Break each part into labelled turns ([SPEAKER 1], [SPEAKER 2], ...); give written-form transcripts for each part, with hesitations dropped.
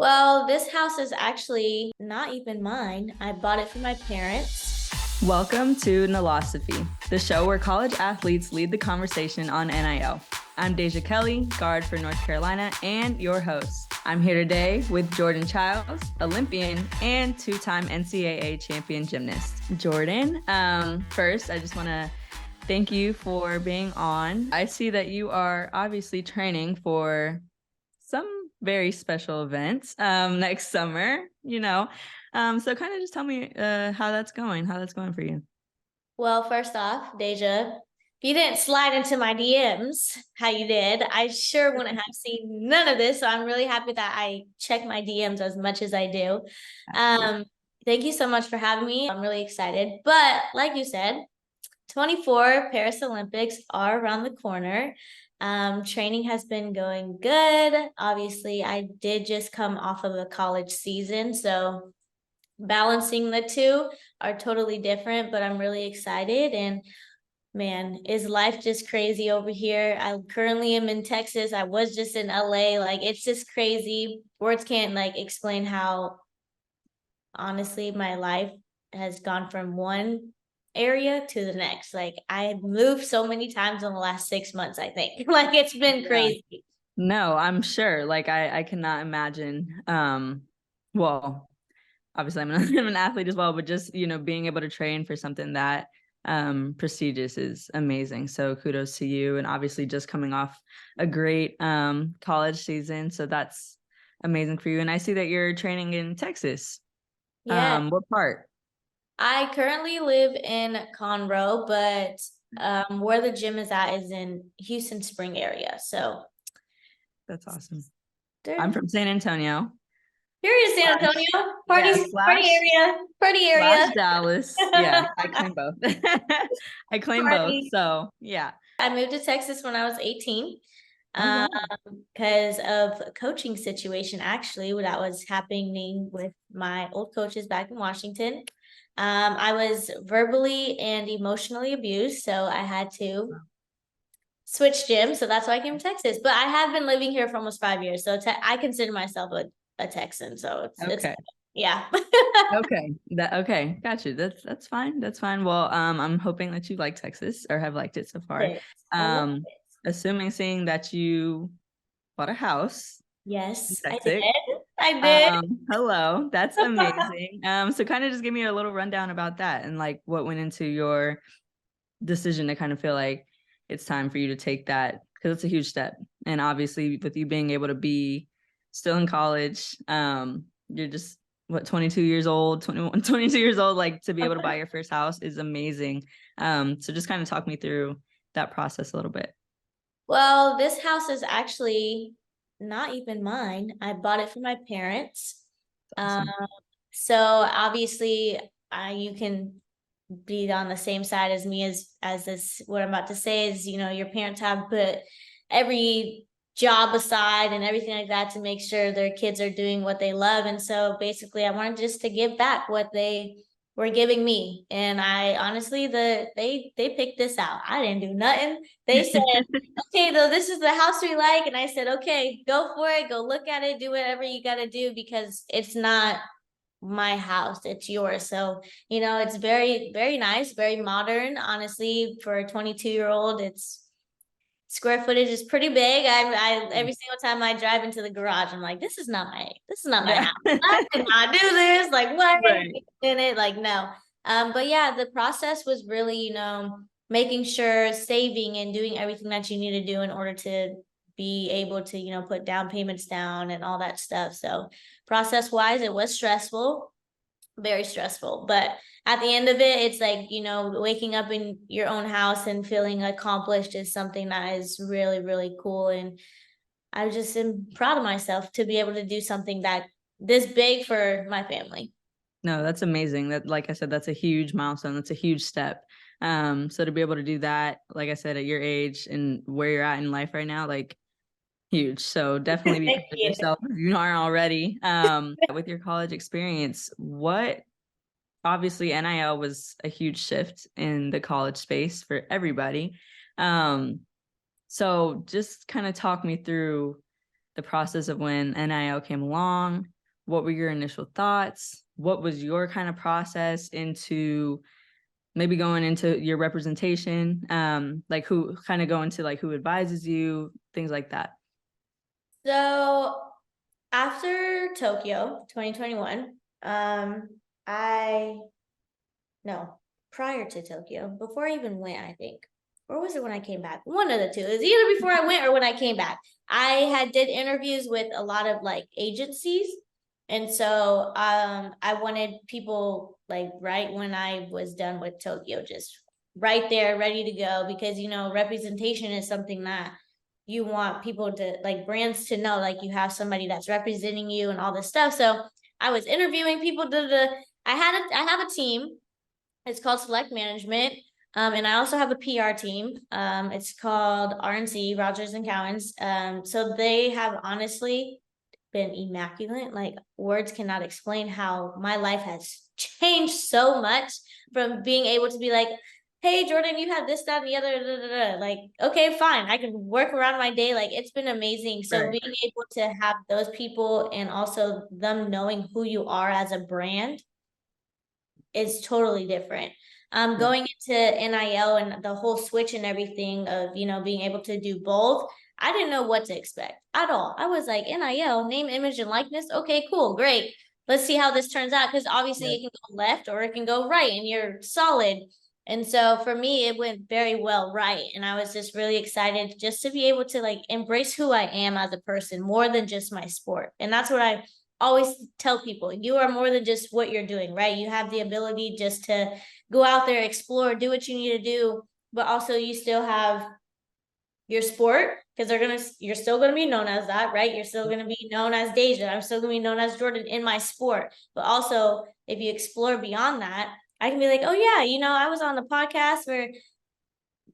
[SPEAKER 1] Well, this house is actually not even mine. I bought it from my parents.
[SPEAKER 2] Welcome to NILOSOPHY, the show where college athletes lead the conversation on NIL. I'm Deja Kelly, guard for North Carolina, and your host. I'm here today with Jordan Chiles, Olympian and two-time NCAA champion gymnast. Jordan, first, I just want to thank you for being on. I see that you are obviously training for some very special events next summer, so kind of just tell me how that's going for you.
[SPEAKER 1] Well, first off, Deja, if you didn't slide into my DMs how you did, I sure wouldn't have seen none of this. So I'm really happy that I check my DMs as much as I do. Thank you so much for having me. I'm really excited. But like you said, 24 Paris Olympics are around the corner. Training has been going good. Obviously, I did just come off of a college season, so balancing the two are totally different, but I'm really excited. And man, is life just crazy over here? I currently am in Texas. I was just in LA. Like, it's just crazy. Words can't like explain how honestly my life has gone from one area to the next. Like, I moved so many times in the last 6 months, I think. Like, it's been crazy.
[SPEAKER 2] No, I'm sure. Like I cannot imagine. Well, obviously I'm an athlete as well, but just, being able to train for something that prestigious is amazing. So kudos to you. And obviously just coming off a great college season. So that's amazing for you. And I see that you're training in Texas.
[SPEAKER 1] Yeah.
[SPEAKER 2] What part?
[SPEAKER 1] I currently live in Conroe, but where the gym is at is in Houston Spring area. So
[SPEAKER 2] That's awesome.
[SPEAKER 1] there,
[SPEAKER 2] I'm from San Antonio.
[SPEAKER 1] here is San Antonio. Party, party
[SPEAKER 2] Slash
[SPEAKER 1] area, party area.
[SPEAKER 2] Dallas. Yeah, I claim both. I claim both.
[SPEAKER 1] Party.
[SPEAKER 2] So yeah.
[SPEAKER 1] I moved to Texas when I was 18
[SPEAKER 2] Oh wow.
[SPEAKER 1] because of a coaching situation actually that was happening with my old coaches back in Washington. I was verbally and emotionally abused, so I had to switch gyms. So that's why I came to Texas. But I have been living here for almost 5 years, so I consider myself a Texan. So it's
[SPEAKER 2] Okay.
[SPEAKER 1] yeah.
[SPEAKER 2] Okay. Got you. That's fine. That's fine. Well, I'm hoping that you like Texas or have liked it so far.
[SPEAKER 1] I love it.
[SPEAKER 2] Seeing that you bought a house in
[SPEAKER 1] Yes, I did.
[SPEAKER 2] Texas.
[SPEAKER 1] I did.
[SPEAKER 2] Hello, that's amazing. So kind of just give me a little rundown about that and like what went into your decision to kind of feel like it's time for you to take that, because it's a huge step. And obviously with you being able to be still in college, you're just 22 years old, 21, 22 years old, like to be able to buy your first house is amazing. So just kind of talk me through that process a little bit.
[SPEAKER 1] Well, this house is actually not even mine. I bought it from my parents.
[SPEAKER 2] Awesome.
[SPEAKER 1] So obviously, you can be on the same side as me as this. What I'm about to say is, your parents have put every job aside and everything like that to make sure their kids are doing what they love. And so basically, I wanted just to give back what they were giving me. And I honestly, they picked this out. I didn't do nothing. They said, okay, though, this is the house we like. And I said, okay, go for it. Go look at it. Do whatever you got to do, because it's not my house, it's yours. So it's very, very nice, very modern. Honestly, for a 22-year-old, it's square footage is pretty big. I every single time I drive into the garage, I'm like, this is not my house. I did not do this. Like, what
[SPEAKER 2] Right.
[SPEAKER 1] in it? Like, no. But yeah, the process was really, making sure, saving and doing everything that you need to do in order to be able to, put down payments down and all that stuff. So process wise, it was stressful, very stressful. But at the end of it, it's like, waking up in your own house and feeling accomplished is something that is really, really cool. And I just am proud of myself to be able to do something that this big for my family.
[SPEAKER 2] No, that's amazing. That, like I said, that's a huge milestone. That's a huge step. So to be able to do that, like I said, at your age and where you're at in life right now, like huge. So definitely be proud of yourself if you aren't already. With your college experience, obviously NIL was a huge shift in the college space for everybody. So just kind of talk me through the process of when NIL came along. What were your initial thoughts? What was your kind of process into maybe going into your representation? Like who kind of go into like who advises you, things like that.
[SPEAKER 1] So after Tokyo 2021, prior to Tokyo, before I even went, I think, or was it when I came back? One of the two. It was either before I went or when I came back. I did interviews with a lot of like agencies. And so I wanted people like right when I was done with Tokyo, just right there, ready to go, because representation is something that you want people to like brands to know, like you have somebody that's representing you and all this stuff. So I was interviewing people. I have a team. It's called Select Management. And I also have a PR team. It's called RNC, Rogers and Cowens. So they have honestly been immaculate. Like words cannot explain how my life has changed so much from being able to be like, hey, Jordan, you have this, that, and the other. Da, da, da. Like, okay, fine. I can work around my day. Like, it's been amazing. So
[SPEAKER 2] Right.
[SPEAKER 1] being able to have those people and also them knowing who you are as a brand is totally different. Going into NIL and the whole switch and everything of, being able to do both, I didn't know what to expect at all. I was like, NIL, name, image, and likeness. Okay, cool, great. Let's see how this turns out. Because obviously it can go left or it can go right and you're solid. And so for me, it went very well right. And I was just really excited just to be able to like embrace who I am as a person more than just my sport. And that's what I always tell people. You are more than just what you're doing, right? You have the ability just to go out there, explore, do what you need to do, but also you still have your sport because you're still gonna be known as that, right? You're still gonna be known as Deja. I'm still gonna be known as Jordan in my sport. But also, if you explore beyond that, I can be like, oh yeah, I was on the podcast where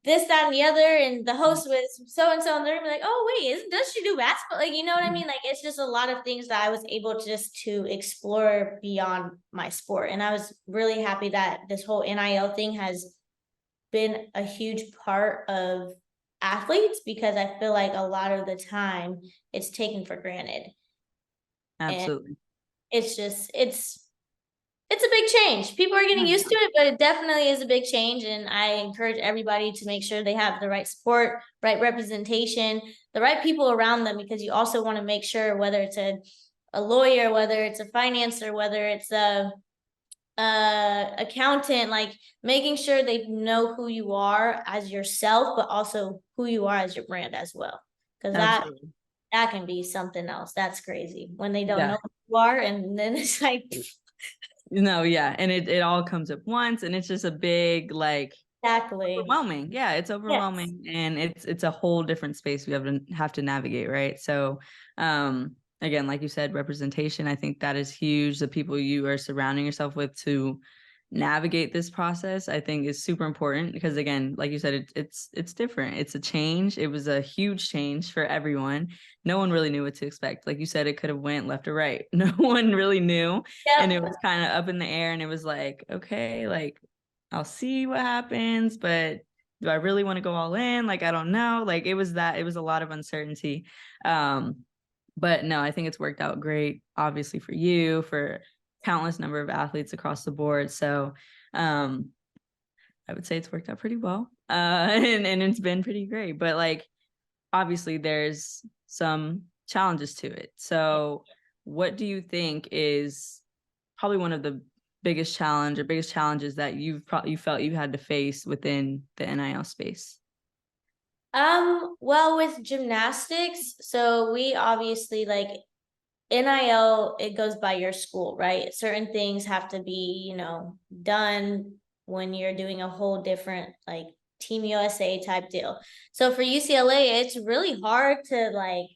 [SPEAKER 1] this, that, and the other, and the host was so and so, and they're gonna be like, oh wait, does she do basketball? Like, you know what I mean? Like, it's just a lot of things that I was able to explore beyond my sport, and I was really happy that this whole NIL thing has been a huge part of athletes because I feel like a lot of the time it's taken for granted, and
[SPEAKER 2] Absolutely.
[SPEAKER 1] it's a big change. People are getting used to it, but it definitely is a big change. And I encourage everybody to make sure they have the right support, right representation, the right people around them, because you also want to make sure whether it's a lawyer, whether it's a financer, whether it's a accountant, like making sure they know who you are as yourself, but also who you are as your brand as well. Because that can be something else. That's crazy when they don't know who you are, and then it's like
[SPEAKER 2] No, yeah. And it all comes at once and it's just a big like
[SPEAKER 1] exactly
[SPEAKER 2] overwhelming. Yeah, it's overwhelming and it's a whole different space we have to navigate, right? So again, like you said, representation, I think that is huge. The people you are surrounding yourself with to navigate this process, I think is super important because again, like you said, it's different. It's a change. It was a huge change for everyone. No one really knew what to expect. Like you said, it could have went left or right. No one really knew. And it was kind of up in the air and it was like, okay, like I'll see what happens, but do I really want to go all in? Like, I don't know. Like it was a lot of uncertainty. But no, I think it's worked out great, obviously for you, for countless number of athletes across the board. So I would say it's worked out pretty well. And it's been pretty great. But like obviously there's some challenges to it. So what do you think is probably one of the biggest challenges that you felt you had to face within the NIL space?
[SPEAKER 1] Well, with gymnastics, so we obviously like NIL, it goes by your school, right? Certain things have to be, done when you're doing a whole different like Team USA type deal. So for UCLA, it's really hard to like,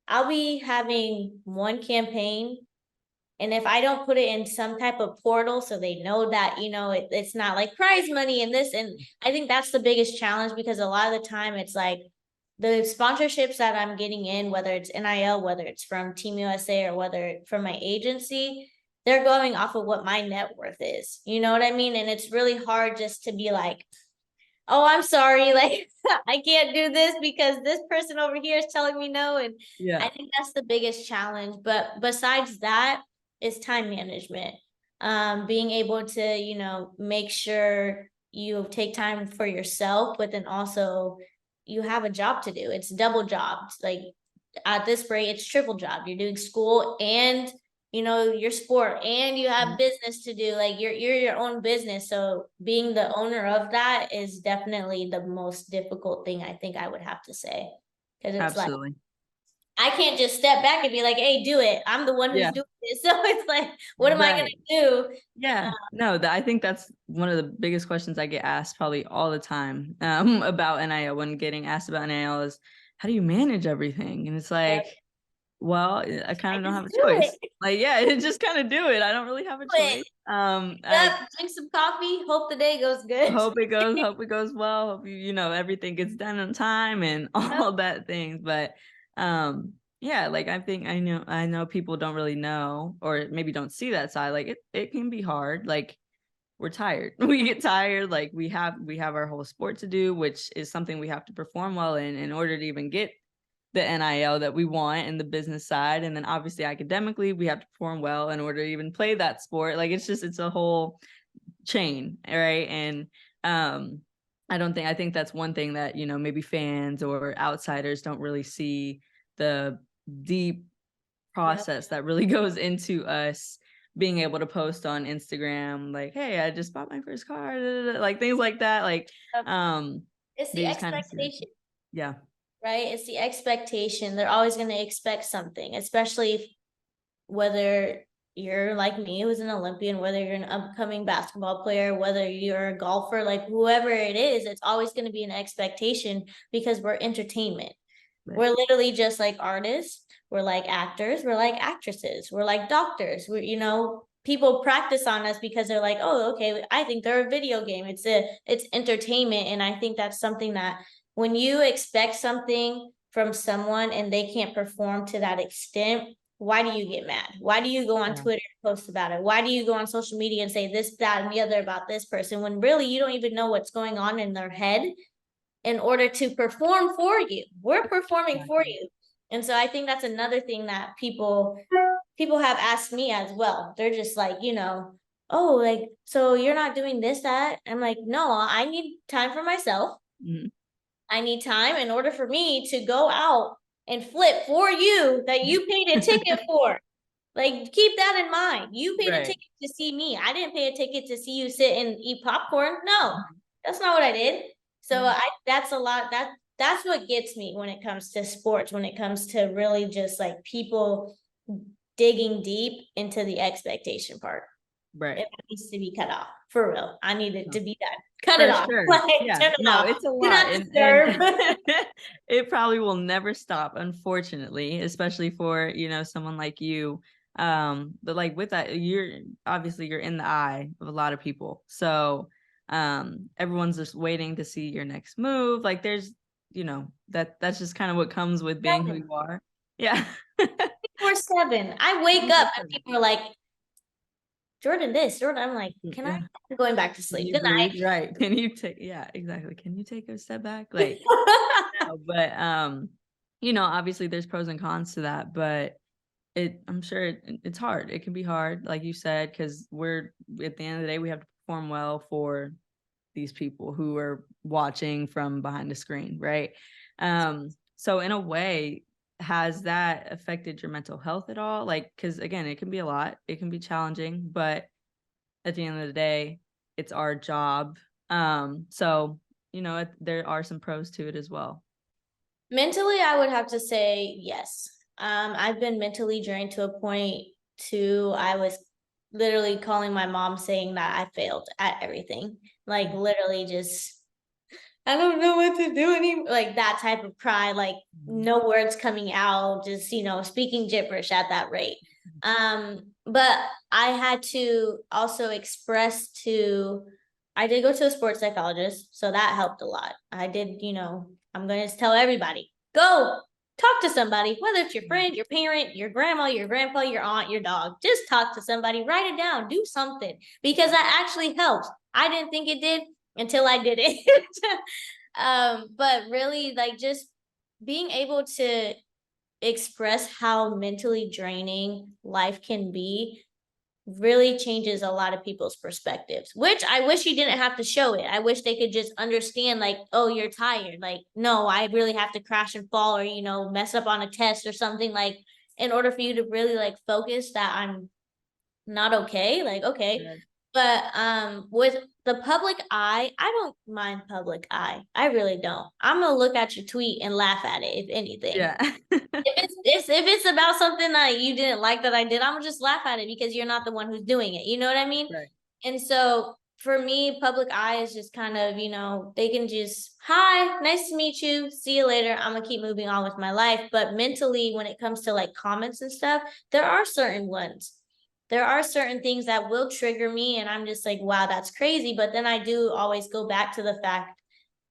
[SPEAKER 1] I'll be having one campaign, and if I don't put it in some type of portal so they know that, it's not like prize money and this, and I think that's the biggest challenge because a lot of the time it's like the sponsorships that I'm getting in, whether it's NIL, whether it's from Team USA or whether it's from my agency, they're going off of what my net worth is. You know what I mean? And it's really hard just to be like, oh, I'm sorry, like I can't do this because this person over here is telling me no. And
[SPEAKER 2] Yeah,
[SPEAKER 1] I think that's the biggest challenge. But besides that, is time management. Being able to, make sure you take time for yourself, but then also you have a job to do. It's double jobs. Like at this rate, it's triple job. You're doing school and your sport, and you have business to do. Like you're your own business. So being the owner of that is definitely the most difficult thing, I think I would have to say. Because it's like
[SPEAKER 2] absolutely.
[SPEAKER 1] I can't just step back and be like, hey, do it. I'm the one who's
[SPEAKER 2] Yeah,
[SPEAKER 1] doing it. So it's like, what am I gonna
[SPEAKER 2] right.
[SPEAKER 1] do?
[SPEAKER 2] Yeah, no, I think that's one of the biggest questions I get asked probably all the time about NIL. When getting asked about NIL is, how do you manage everything? And it's
[SPEAKER 1] Yeah,
[SPEAKER 2] like, well, I kind
[SPEAKER 1] I
[SPEAKER 2] of don't
[SPEAKER 1] just
[SPEAKER 2] have a
[SPEAKER 1] do
[SPEAKER 2] choice.
[SPEAKER 1] it.
[SPEAKER 2] Like, yeah, just kind of do it. I don't really have a
[SPEAKER 1] Do it.
[SPEAKER 2] choice.
[SPEAKER 1] Wake
[SPEAKER 2] I
[SPEAKER 1] up, drink some coffee, hope the day goes good.
[SPEAKER 2] hope it goes well. Hope everything gets done on time and
[SPEAKER 1] Yep.
[SPEAKER 2] all that things. But yeah, like I know people don't really know or maybe don't see that side. Like it can be hard. Like we're tired. We get tired. Like we have our whole sport to do, which is something we have to perform well in order to even get the NIL that we want and the business side. And then obviously academically, we have to perform well in order to even play that sport. Like it's a whole chain, right? And I think that's one thing that, maybe fans or outsiders don't really see the deep
[SPEAKER 1] Yep.
[SPEAKER 2] process that really goes into us being able to post on Instagram, like, hey, I just bought my first car, like things like that. Like,
[SPEAKER 1] Yep.
[SPEAKER 2] um,
[SPEAKER 1] It's the
[SPEAKER 2] they just kind of see it.
[SPEAKER 1] expectation,
[SPEAKER 2] Yeah.
[SPEAKER 1] right? It's the expectation. They're always going to expect something, especially whether you're like me, who's an Olympian, whether you're an upcoming basketball player, whether you're a golfer, like whoever it is, it's always going to be an expectation because we're entertainment.
[SPEAKER 2] Right.
[SPEAKER 1] We're literally just like artists. We're like actors. We're like actresses. We're like doctors. People practice on us because they're like, oh, okay, I think they're a video game. It's entertainment. And I think that's something that when you expect something from someone and they can't perform to that extent, why do you get mad? Why do you go on
[SPEAKER 2] Yeah.
[SPEAKER 1] Twitter and post about it? Why do you go on social media and say this, that, and the other about this person when really you don't even know what's going on in their head in order to perform for you? We're performing for
[SPEAKER 2] Exactly.
[SPEAKER 1] you. And so I think that's another thing that people have asked me as well. They're just like, oh, like, so you're not doing this, that. I'm like, no, I need time for myself.
[SPEAKER 2] Mhm.
[SPEAKER 1] I need time in order for me to go out and flip for you that you paid a ticket for. Like, keep that in mind. You paid a
[SPEAKER 2] Right.
[SPEAKER 1] ticket to see me. I didn't pay a ticket to see you sit and eat popcorn. No, that's not what I did. So
[SPEAKER 2] Yeah.
[SPEAKER 1] that's a lot. That's what gets me when it comes to sports, when it comes to really just like people digging deep into the expectation part.
[SPEAKER 2] Right.
[SPEAKER 1] It needs to be cut off. For real. I need it
[SPEAKER 2] No.
[SPEAKER 1] to be done. Cut it
[SPEAKER 2] For
[SPEAKER 1] off.
[SPEAKER 2] sure.
[SPEAKER 1] Like
[SPEAKER 2] Yeah.
[SPEAKER 1] turn it
[SPEAKER 2] No,
[SPEAKER 1] off.
[SPEAKER 2] it's a
[SPEAKER 1] Do
[SPEAKER 2] lot.
[SPEAKER 1] not
[SPEAKER 2] And
[SPEAKER 1] disturb.
[SPEAKER 2] it probably will never stop, unfortunately, especially for, someone like you. But like with that, you're in the eye of a lot of people. So everyone's just waiting to see your next move. Like there's, that's just kind of what comes with being who you are. Yeah.
[SPEAKER 1] 24/7. I wake up and people are like, Jordan this, Jordan. I'm like, can I?
[SPEAKER 2] Yeah.
[SPEAKER 1] I'm going back to
[SPEAKER 2] Can
[SPEAKER 1] sleep.
[SPEAKER 2] you
[SPEAKER 1] Good
[SPEAKER 2] breathe? Right. Can you take, yeah, exactly. Can you take a step back? Like,
[SPEAKER 1] night.
[SPEAKER 2] no, but obviously there's pros and cons to that, but I'm sure it's hard. It can be hard, like you said, because we're at the end of the day, we have to perform well for these people who are watching from behind the screen, right? So in a way, has that affected your mental health at all? Like, because again, it can be a lot, it can be challenging, but at the end of the day, it's our job. So there are some pros to it as well.
[SPEAKER 1] Mentally, I would have to say yes. I've been mentally drained to a point too. I was literally calling my mom saying that I failed at everything. Like literally just I don't know what to do anymore. Like that type of cry, like no words coming out, just speaking gibberish at that rate. But I had to also express to I did go to a sports psychologist, so that helped a lot. I did, I'm gonna tell everybody, go talk to somebody, whether it's your friend, your parent, your grandma, your grandpa, your aunt, your dog. Just talk to somebody, write it down, do something because that actually helps. I didn't think it did. until I did it. But really, like, just being able to express how mentally draining life can be really changes a lot of people's perspectives, which I wish you didn't have to show it. I wish they could just understand, like, oh, you're tired. Like, no, I really have to crash and fall or, mess up on a test or something, like, in order for you to really like focus that I'm not okay. Like, okay.
[SPEAKER 2] Right.
[SPEAKER 1] But with the public eye, I don't mind public eye. I really don't. I'm gonna look at your tweet and laugh at it, if anything.
[SPEAKER 2] Yeah.
[SPEAKER 1] If it's about something that you didn't like that I did, I'm gonna just laugh at it because you're not the one who's doing it. You know what I mean?
[SPEAKER 2] Right.
[SPEAKER 1] And so for me, public eye is just kind of, they can just, hi, nice to meet you. See you later. I'm gonna keep moving on with my life. But mentally, when it comes to like comments and stuff, there are certain ones. There are certain things that will trigger me, and I'm just like, wow, that's crazy. But then I do always go back to the fact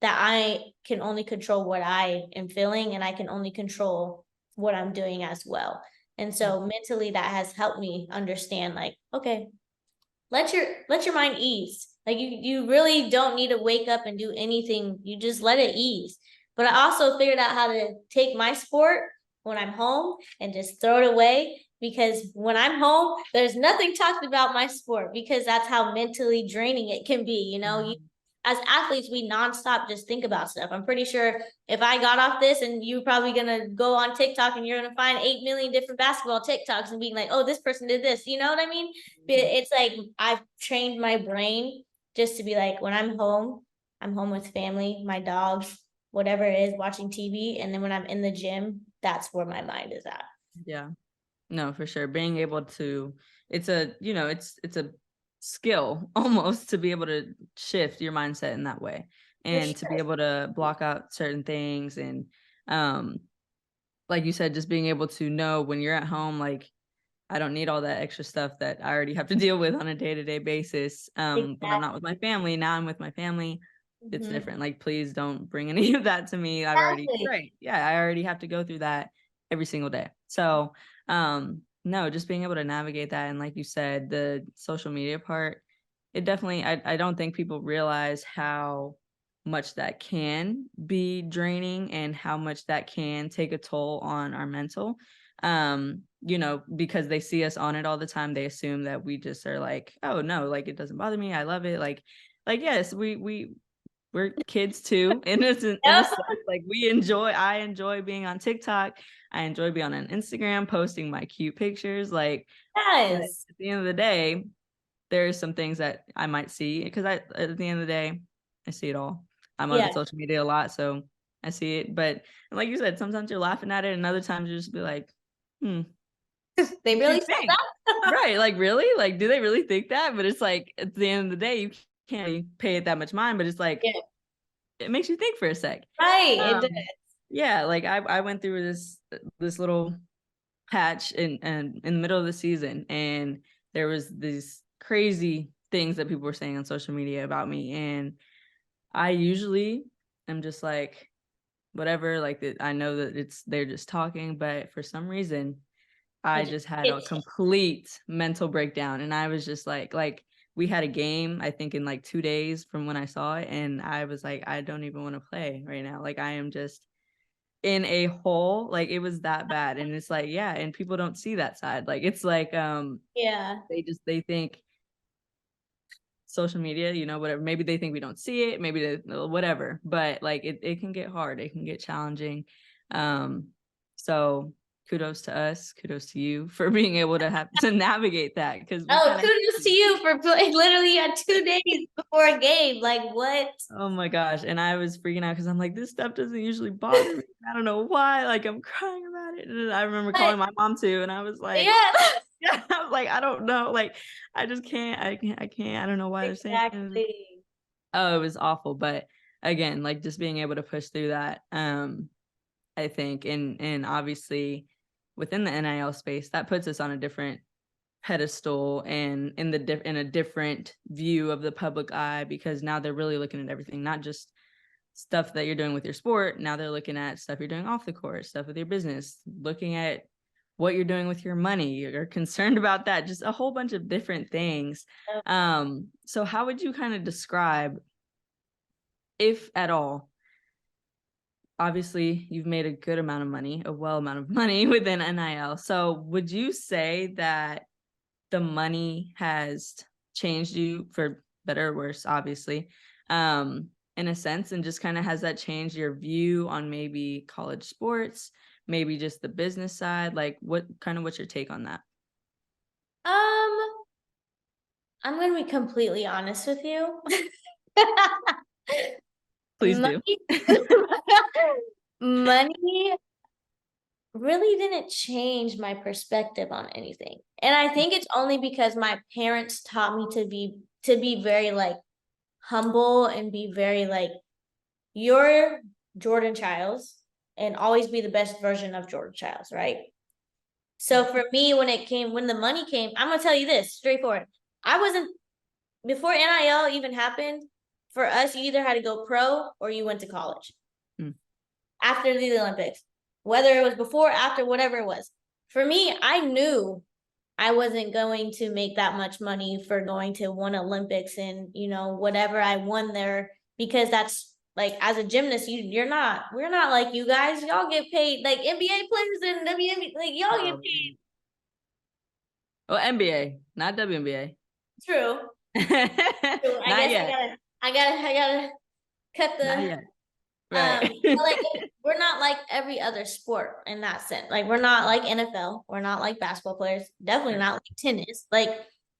[SPEAKER 1] that I can only control what I am feeling, and I can only control what I'm doing as well. And so mentally that has helped me understand, like, okay, let your mind ease. Like, you really don't need to wake up and do anything. You just let it ease. But I also figured out how to take my sport when I'm home and just throw it away, because when I'm home, there's nothing talked about my sport, because that's how mentally draining it can be. As athletes, we nonstop just think about stuff. I'm pretty sure if I got off this, and you're probably gonna go on TikTok and you're gonna find 8 million different basketball TikToks and being like, oh, this person did this. You know what I mean? But it's like I've trained my brain just to be like, when I'm home with family, my dogs, whatever it is, watching TV. And then when I'm in the gym, that's where my mind is at.
[SPEAKER 2] Yeah. No, for sure. Being able to, it's a skill almost to be able to shift your mindset in that way, and to be able to block out certain things. And like you said, just being able to know when you're at home, like, I don't need all that extra stuff that I already have to deal with on a day-to-day basis. When I'm not with my family, now I'm with my family, it's
[SPEAKER 1] Exactly.
[SPEAKER 2] different. Like, please don't bring any of that to me. I've already,
[SPEAKER 1] Exactly.
[SPEAKER 2] right. Yeah, I already have to go through that every single day. So, no, just being able to navigate that. And like you said, the social media part, it definitely, I don't think people realize how much that can be draining and how much that can take a toll on our mental. Because they see us on it all the time, they assume that we just are like, oh no, like, it doesn't bother me, I love it. Like, yes, we're kids too, in a sense. Like, I enjoy being on TikTok, I enjoy being on Instagram, posting my cute pictures, like, but at
[SPEAKER 1] Yes.
[SPEAKER 2] the end of the day, there's some things that I might see, because at the end of the day, I see it all. I'm on
[SPEAKER 1] Yeah.
[SPEAKER 2] social media a lot, so I see it. But like you said, sometimes you're laughing at it, and other times you just be like,
[SPEAKER 1] They
[SPEAKER 2] makes you
[SPEAKER 1] really said
[SPEAKER 2] think.
[SPEAKER 1] that.
[SPEAKER 2] Right, like, really? Like, do they really think that? But it's like, at the end of the day, you can't really pay it that much mind, but it's like,
[SPEAKER 1] Yeah.
[SPEAKER 2] it makes you think for a sec.
[SPEAKER 1] Right. It did.
[SPEAKER 2] Yeah, like, I went through this little patch in the middle of the season, and there was these crazy things that people were saying on social media about me, and I usually am just like, whatever, like, I know that they're just talking, but for some reason I
[SPEAKER 1] It just
[SPEAKER 2] just had a
[SPEAKER 1] hits.
[SPEAKER 2] complete mental breakdown, and I was just like, we had a game, I think, in like 2 days from when I saw it, and I was like, I don't even want to play right now. Like, I am just in a hole. Like, it was that bad. And it's like, yeah, and people don't see that side. Like, it's like,
[SPEAKER 1] Yeah.
[SPEAKER 2] they think social media, whatever, maybe they think we don't see it, maybe whatever, but like, it can get hard, it can get challenging. So kudos to us, kudos to you for being able to have to navigate that, because we
[SPEAKER 1] Oh,
[SPEAKER 2] kind of,
[SPEAKER 1] kudos to you for playing literally at 2 days before a game. Like, what?
[SPEAKER 2] oh my gosh, and I was freaking out because I'm like, this stuff doesn't usually bother me, I don't know why, like, I'm crying about it. And I remember
[SPEAKER 1] What?
[SPEAKER 2] calling my mom too, and I was like,
[SPEAKER 1] Yeah.
[SPEAKER 2] yeah, I was like, I don't know, like, I just can't, I don't know why they're saying it.
[SPEAKER 1] Exactly.
[SPEAKER 2] Oh, it was awful. But again, like, just being able to push through that, I think, and obviously within the NIL space, that puts us on a different pedestal, and in a different view of the public eye, because now they're really looking at everything, not just stuff that you're doing with your sport. Now they're looking at stuff you're doing off the court, stuff with your business, looking at what you're doing with your money. You're concerned about that, just a whole bunch of different things. So how would you kind of describe if at all, obviously you've made a good amount of money, a well amount of money within NIL. So would you say that the money has changed you for better or worse, obviously, in a sense, and just kind of has that changed your view on maybe college sports, maybe just the business side? Like what's your take on that?
[SPEAKER 1] I'm gonna be completely honest with you.
[SPEAKER 2] Please do.
[SPEAKER 1] Money really didn't change my perspective on anything. And I think it's only because my parents taught me to be very like humble and be very like, you're Jordan Chiles and always be the best version of Jordan Chiles, right? So for me, when the money came, I'm gonna tell you this straightforward. I wasn't before NIL even happened. For us, you either had to go pro or you went to college after the Olympics, whether it was before, after, whatever it was. For me, I knew I wasn't going to make that much money for going to one Olympics and, whatever I won there, because that's like, as a gymnast, we're not like you guys. Y'all get paid like NBA players and WNBA, like y'all get paid.
[SPEAKER 2] Well, NBA, not WNBA.
[SPEAKER 1] True.
[SPEAKER 2] Not yet.
[SPEAKER 1] I gotta cut the.
[SPEAKER 2] Not yet. Right.
[SPEAKER 1] Like we're not like every other sport in that sense. Like we're not like NFL. We're not like basketball players. Definitely not like tennis. Like,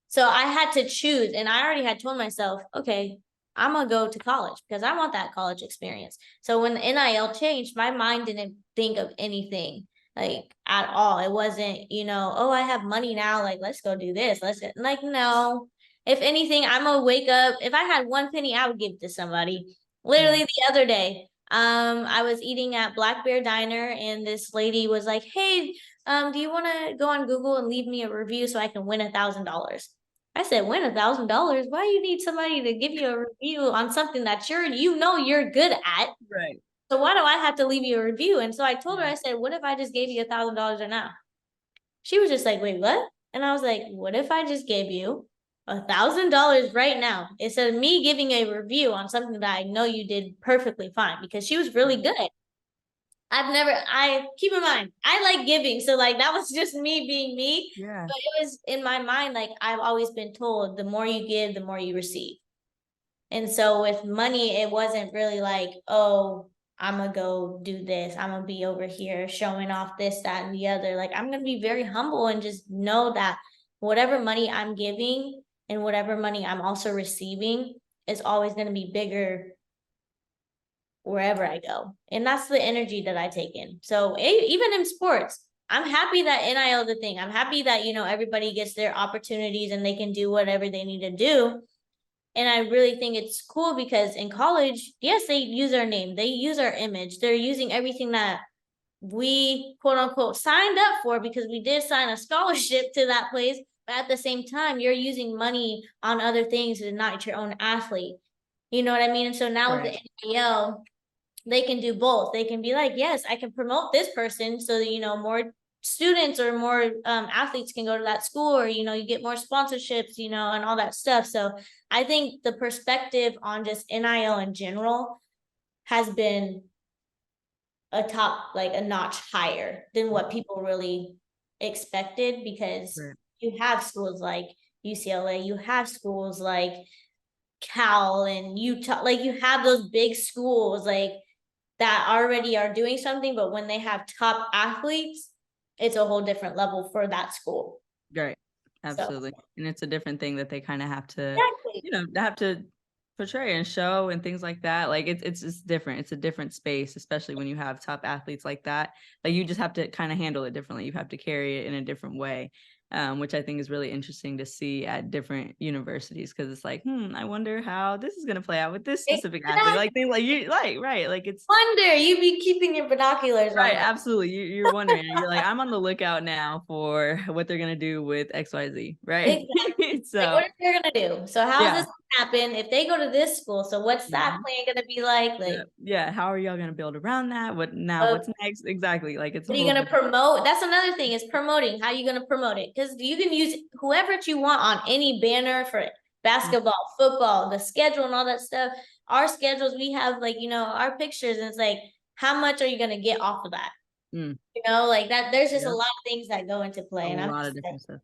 [SPEAKER 1] so I had to choose, and I already had told myself, okay, I'm gonna go to college because I want that college experience. So when the NIL changed, my mind didn't think of anything like at all. It wasn't, oh, I have money now. Like, let's go do this. Like, no. If anything, I'm gonna wake up. If I had one penny, I would give it to somebody. Literally the other day, I was eating at Black Bear Diner and this lady was like, hey, do you want to go on Google and leave me a review so I can win $1,000? I said, win $1,000? Why you need somebody to give you a review on something that you're good at?
[SPEAKER 2] Right.
[SPEAKER 1] So why do I have to leave you a review? And so I told her, I said, what if I just gave you $1,000 right now? She was just like, wait, what? And I was like, what if I just gave you $1,000 right now instead of me giving a review on something that I know you did perfectly fine, because she was really good. I keep in mind, I like giving. So like, that was just me being me.
[SPEAKER 2] Yeah.
[SPEAKER 1] But it was in my mind, like I've always been told the more you give, the more you receive. And so with money, it wasn't really like, oh, I'm gonna go do this. I'm gonna be over here showing off this, that, and the other. Like, I'm gonna be very humble and just know that whatever money I'm giving and whatever money I'm also receiving is always gonna be bigger wherever I go. And that's the energy that I take in. So even in sports, I'm happy that NIL is the thing. I'm happy that, everybody gets their opportunities and they can do whatever they need to do. And I really think it's cool because in college, yes, they use our name, they use our image, they're using everything that we quote unquote signed up for, because we did sign a scholarship to that place. But at the same time, you're using money on other things and not your own athlete. You know what I mean? And so now with the NIL, they can do both. They can be like, yes, I can promote this person so that, more students or more athletes can go to that school, or, you get more sponsorships, and all that stuff. So I think the perspective on just NIL in general has been a notch higher than what people really expected, because you have schools like UCLA, you have schools like Cal and Utah, like you have those big schools like that already are doing something, but when they have top athletes, it's a whole different level for that school.
[SPEAKER 2] Right. Absolutely. So. And it's a different thing that they kind of have to,
[SPEAKER 1] exactly.
[SPEAKER 2] Have to portray and show and things like that. Like it's just different. It's a different space, especially when you have top athletes like that. Like you just have to kind of handle it differently. You have to carry it in a different way. Which I think is really interesting to see at different universities, because it's like, I wonder how this is going to play out with this specific athlete. Like things like you right. Like it's
[SPEAKER 1] wonder you be keeping your binoculars
[SPEAKER 2] right.
[SPEAKER 1] on.
[SPEAKER 2] Absolutely. You're wondering. You're like, I'm on the lookout now for what they're going to do with XYZ. Right.
[SPEAKER 1] Exactly.
[SPEAKER 2] So
[SPEAKER 1] like, what are they going to do? So how's this happen if they go to this school? So what's that plan going to be like?
[SPEAKER 2] Like, how are y'all going to build around that? What's next? Exactly. Like it's.
[SPEAKER 1] What are you going to promote? That's another thing, is promoting. How are you going to promote it? Because you can use whoever you want on any banner for basketball, football, the schedule and all that stuff. Our schedules, we have like, our pictures, and it's like, how much are you going to get off of that?
[SPEAKER 2] Mm.
[SPEAKER 1] Like that, there's just a
[SPEAKER 2] Yep.
[SPEAKER 1] lot of things that go into play.
[SPEAKER 2] A
[SPEAKER 1] And I'm
[SPEAKER 2] lot of
[SPEAKER 1] just like,
[SPEAKER 2] different stuff.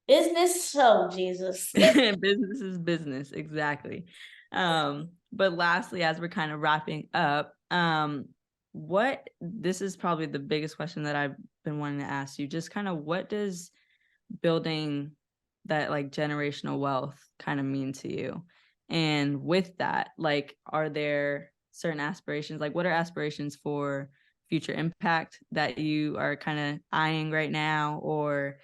[SPEAKER 1] business, so Jesus.
[SPEAKER 2] Business is business, exactly. But lastly, as we're kind of wrapping up, this is probably the biggest question that I've been wanting to ask you, just kind of what does building that like generational wealth kind of mean to you? And with that, like, are there certain aspirations? Like, what are aspirations for future impact that you are kind of eyeing right now, or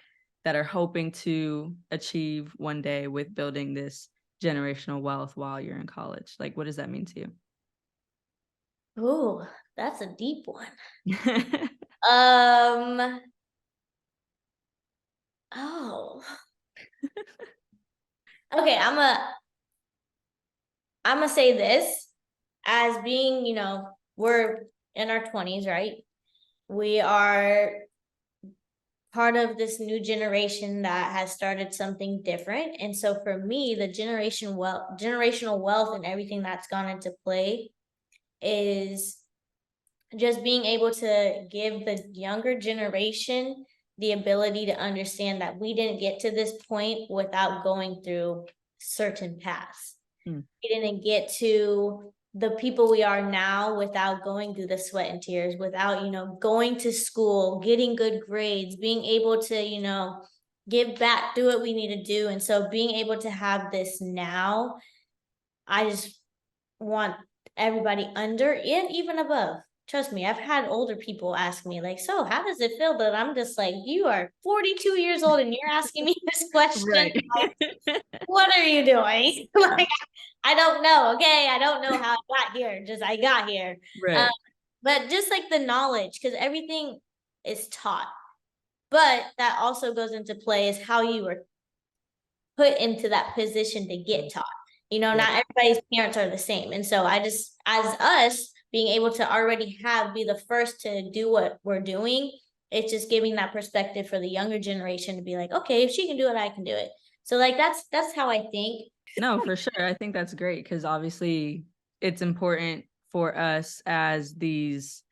[SPEAKER 2] that are hoping to achieve one day with building this generational wealth while you're in college? Like, what does that mean to you?
[SPEAKER 1] Ooh, that's a deep one. Um, oh. Okay, I'm gonna say this as being, we're in our 20s, right? We are part of this new generation that has started something different. And so for me, the generational wealth and everything that's gone into play is just being able to give the younger generation the ability to understand that we didn't get to this point without going through certain paths. We didn't get to the people we are now without going through the sweat and tears, without, going to school, getting good grades, being able to, give back, do what we need to do. And so being able to have this now, I just want everybody under and even above. Trust me, I've had older people ask me, like, so how does it feel? That I'm just like, you are 42 years old and you're asking me this question.
[SPEAKER 2] Right.
[SPEAKER 1] Like, what are you doing? Like, I don't know. Okay. I don't know how I got here. Just I got here.
[SPEAKER 2] Right.
[SPEAKER 1] But just like the knowledge, because everything is taught. But that also goes into play is how you were put into that position to get taught. Not everybody's parents are the same. And so I just, as us being able to already be the first to do what we're doing, it's just giving that perspective for the younger generation to be like, okay, if she can do it, I can do it. So like, that's how I think.
[SPEAKER 2] No, for sure. I think that's great because obviously it's important for us as these,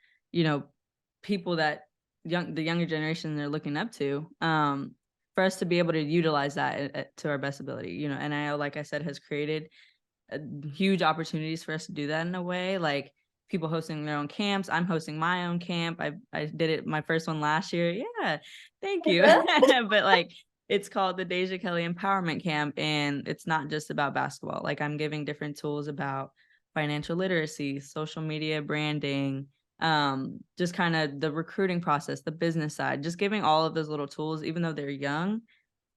[SPEAKER 2] people that the younger generation they're looking up to, for us to be able to utilize that to our best ability. NIL, like I said, has created huge opportunities for us to do that in a way. Like people hosting their own camps. I'm hosting my own camp. I did it my first one last year. Yeah, thank you. But like, it's called the Deja Kelly Empowerment Camp, and it's not just about basketball. Like I'm giving different tools about financial literacy, social media branding, just kind of the recruiting process, the business side, just giving all of those little tools, even though they're young,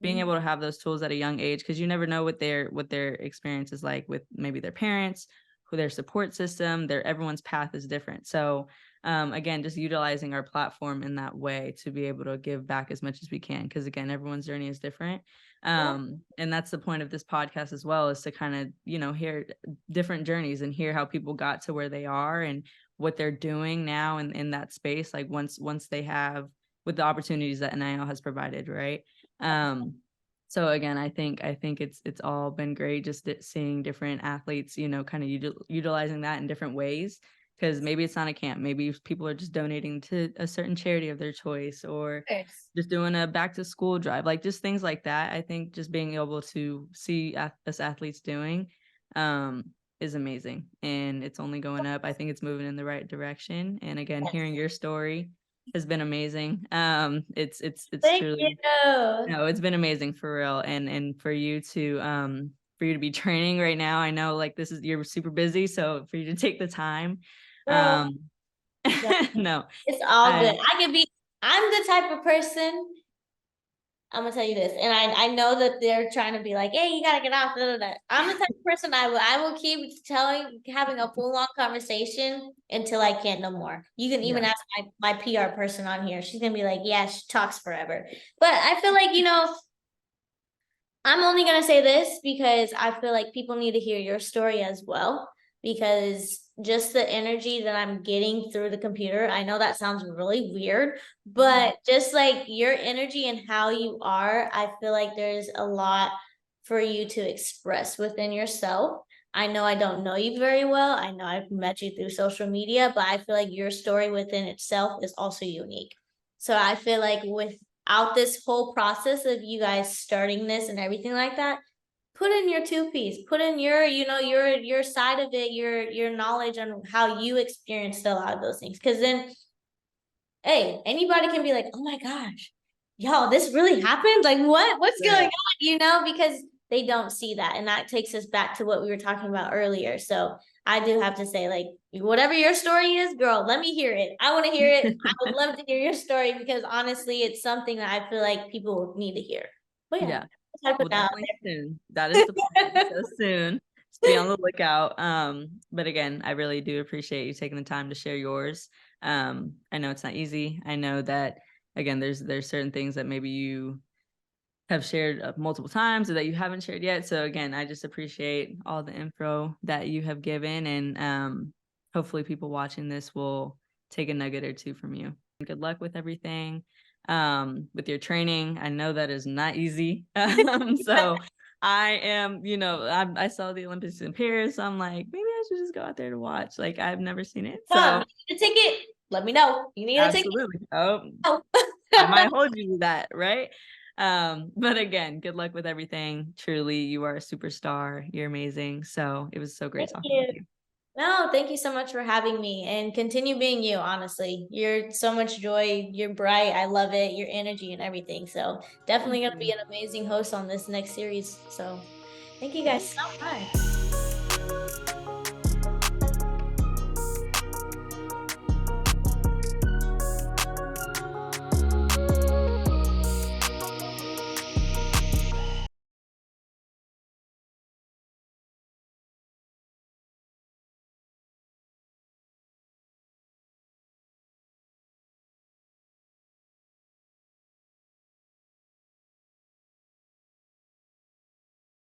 [SPEAKER 2] being able to have those tools at a young age, because you never know what their experience is like with maybe their parents, who their support system, everyone's path is different. So again, just utilizing our platform in that way to be able to give back as much as we can, because again, everyone's journey is different. And that's the point of this podcast as well, is to kind of hear different journeys and hear how people got to where they are and what they're doing now in that space, like once they have, with the opportunities that NIL has provided, right? So again, I think it's all been great, just seeing different athletes, kind of utilizing that in different ways, because maybe it's not a camp, maybe people are just donating to a certain charity of their choice, or just doing a back to school drive, like just things like that. I think just being able to see us athletes doing is amazing, and it's only going up. I think it's moving in the right direction. And again, hearing your story has been amazing. It's
[SPEAKER 1] Thank
[SPEAKER 2] truly,
[SPEAKER 1] you.
[SPEAKER 2] no, it's been amazing for real. And for you to be training right now, I know like you're super busy, so for you to take the time,
[SPEAKER 1] Girl,
[SPEAKER 2] no,
[SPEAKER 1] it's all good. I'm the type of person, I'm gonna tell you this, and I know that they're trying to be like, hey, you gotta get off. Blah, blah, blah. I'm the type of person I will keep having a full on conversation until I can't no more. You can even ask my PR person on here. She's gonna be like, yeah, she talks forever. But I feel like, I'm only gonna say this because I feel like people need to hear your story as well. Because just the energy that I'm getting through the computer, I know that sounds really weird, but just like your energy and how you are, I feel like there's a lot for you to express within yourself. I know I don't know you very well. I know I've met you through social media, but I feel like your story within itself is also unique. So I feel like without this whole process of you guys starting this and everything like that, put in your two piece, put in your, your side of it, your knowledge on how you experienced a lot of those things. Cause then, hey, anybody can be like, oh my gosh, y'all, this really happened? Like what's going on? Because they don't see that. And that takes us back to what we were talking about earlier. So I do have to say, like, whatever your story is, girl, let me hear it. I want to hear it. I would love to hear your story because honestly, it's something that I feel like people need to hear. But yeah.
[SPEAKER 2] Well, definitely soon. That is the plan. So soon. Just be on the lookout. But again, I really do appreciate you taking the time to share yours. I know it's not easy. I know that again, there's certain things that maybe you have shared multiple times or that you haven't shared yet. So again, I just appreciate all the info that you have given, and hopefully people watching this will take a nugget or two from you. Good luck with everything. With your training, I know that is not easy. So I am, I saw the Olympics in Paris. So I'm like, maybe I should just go out there to watch. Like, I've never seen it. So
[SPEAKER 1] you need a ticket. Let me know. You need a ticket.
[SPEAKER 2] Absolutely. Oh, I might hold you to that, right? But again, good luck with everything. Truly, you are a superstar. You're amazing. So it was so great talking with you.
[SPEAKER 1] No, thank you so much for having me, and continue being you, honestly. You're so much joy. You're bright. I love it. Your energy and everything. So definitely going to be an amazing host on this next series. So thank you guys so much.